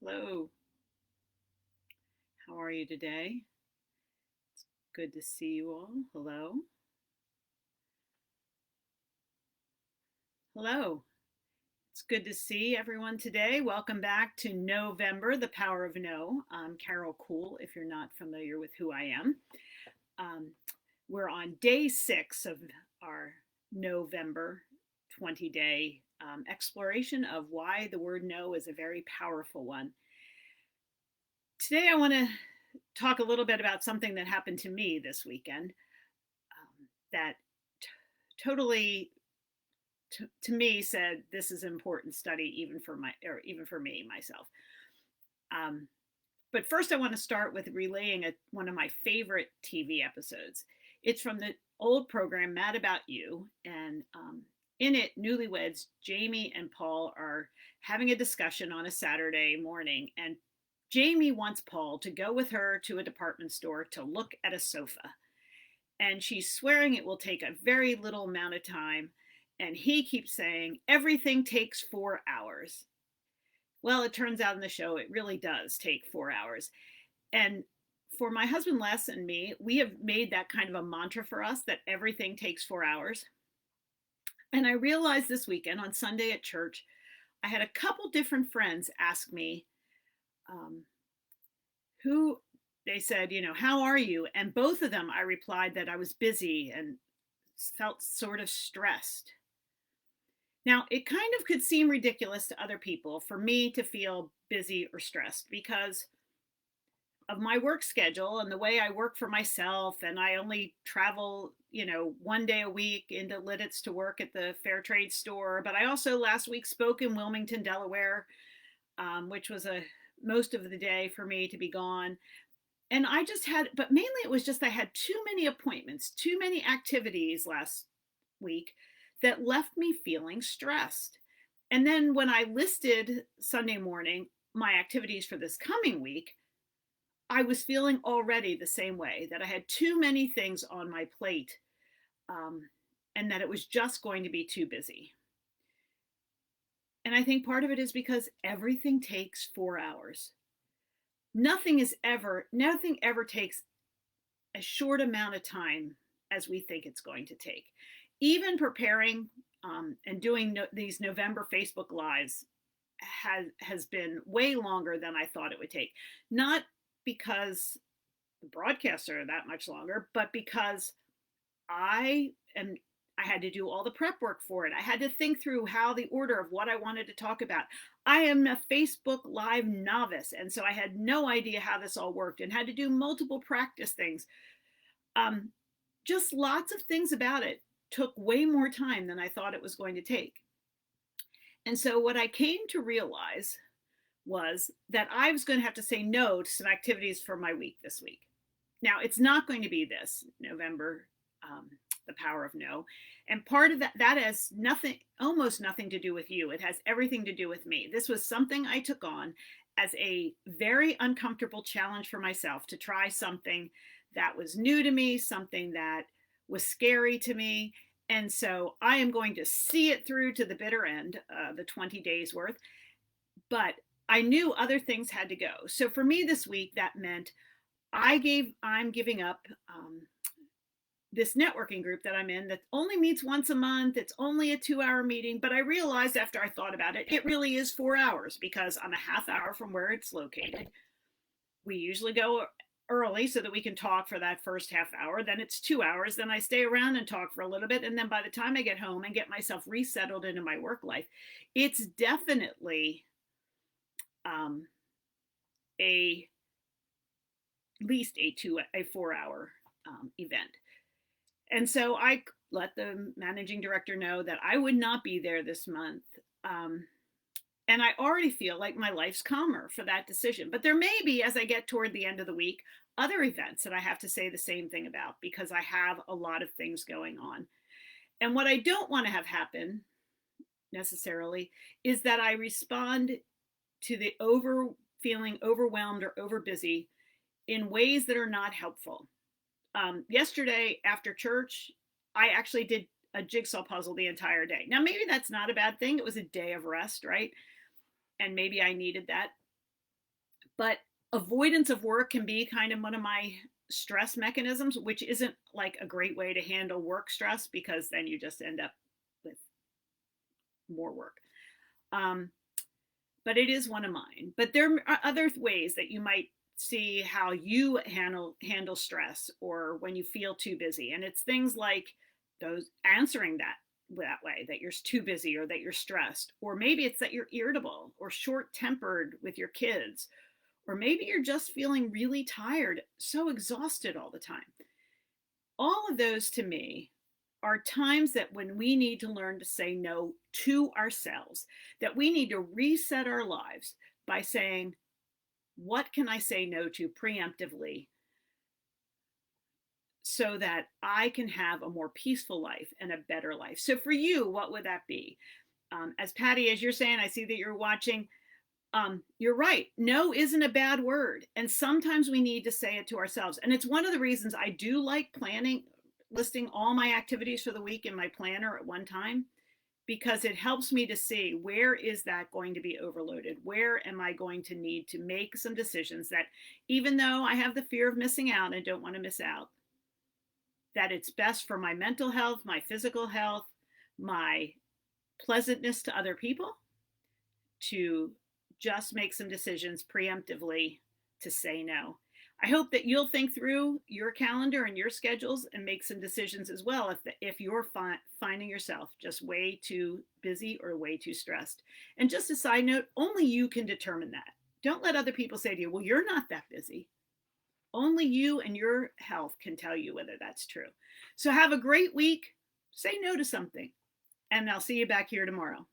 Hello, how are you today? Good to see you all. Hello. Hello. It's good to see everyone today. Welcome back to November, the Power of No. I'm Carol Cool, if you're not familiar with who I am. Um, we're on day 6 of our November 20-day exploration of why the word no is a very powerful one. Today, I want to talk a little bit about something that happened to me this weekend that totally to me said this is an important study even for me myself. Um, but first, I want to start with relaying one of my favorite TV episodes. It's from the old program Mad About You, and in it, newlyweds Jamie and Paul are having a discussion on a Saturday morning, and Jamie wants Paul to go with her to a department store to look at a sofa. And she's swearing it will take a very little amount of time. And he keeps saying, everything takes 4 hours. Well, it turns out in the show, it really does take 4 hours. And for my husband Les and me, we have made that kind of a mantra for us that everything takes 4 hours. And I realized this weekend on Sunday at church, I had a couple different friends ask me, um, who they said, how are you? And both of them, I replied that I was busy and felt sort of stressed. Now, it kind of could seem ridiculous to other people for me to feel busy or stressed because of my work schedule and the way I work for myself. And I only travel, one day a week into Lidditz to work at the fair trade store. But I also last week spoke in Wilmington, Delaware, which was most of the day for me to be gone. And but mainly it was just I had too many appointments, too many activities last week that left me feeling stressed. And then when I listed Sunday morning my activities for this coming week, I was feeling already the same way, that I had too many things on my plate, and that it was just going to be too busy. And I think part of it is because everything takes 4 hours. Nothing ever takes a short amount of time as we think it's going to take. Even preparing and doing these November Facebook Lives has been way longer than I thought it would take. Not because the broadcasts are that much longer, but because I had to do all the prep work for it. I had to think through how the order of what I wanted to talk about. I am a Facebook Live novice, and so I had no idea how this all worked and had to do multiple practice things. Just lots of things about it took way more time than I thought it was going to take. And so what I came to realize was that I was going to have to say no to some activities for my week this week. Now, it's not going to be this November, the power of no. And part of that has almost nothing to do with you. It has everything to do with me. This was something I took on as a very uncomfortable challenge for myself to try something that was new to me, something that was scary to me. And so I am going to see it through to the bitter end, the 20 days worth. But I knew other things had to go. So for me this week, that meant I'm giving up this networking group that I'm in that only meets once a month. It's only a 2-hour meeting, but I realized after I thought about it, it really is 4 hours because I'm a half hour from where it's located. We usually go early so that we can talk for that first half hour. Then it's 2 hours. Then I stay around and talk for a little bit. And then by the time I get home and get myself resettled into my work life, it's definitely a at least a 4 hour event. And so I let the managing director know that I would not be there this month. And I already feel like my life's calmer for that decision. But there may be, as I get toward the end of the week, other events that I have to say the same thing about because I have a lot of things going on. And what I don't want to have happen necessarily is that I respond to the feeling overwhelmed or overbusy in ways that are not helpful. Yesterday after church, I actually did a jigsaw puzzle the entire day. Now, maybe that's not a bad thing. It was a day of rest, right? And maybe I needed that. But avoidance of work can be kind of one of my stress mechanisms, which isn't like a great way to handle work stress because then you just end up with more work. Um, but it is one of mine. But there are other ways that you might see how you handle stress or when you feel too busy. And it's things like those answering that way, that you're too busy or that you're stressed, or maybe it's that you're irritable or short-tempered with your kids, or maybe you're just feeling really tired, so exhausted all the time. All of those to me are times that when we need to learn to say no to ourselves, that we need to reset our lives by saying, what can I say no to preemptively so that I can have a more peaceful life and a better life? So for you, what would that be? As Patty, as you're saying, I see that you're watching. You're right. No isn't a bad word. And sometimes we need to say it to ourselves. And it's one of the reasons I do like planning, listing all my activities for the week in my planner at one time, because it helps me to see where is that going to be overloaded? Where am I going to need to make some decisions that, even though I have the fear of missing out and don't want to miss out, that it's best for my mental health, my physical health, my pleasantness to other people, to just make some decisions preemptively to say no. I hope that you'll think through your calendar and your schedules and make some decisions as well if you're finding yourself just way too busy or way too stressed. And just a side note, only you can determine that. Don't let other people say to you, well, you're not that busy. Only you and your health can tell you whether that's true. So have a great week. Say no to something. And I'll see you back here tomorrow.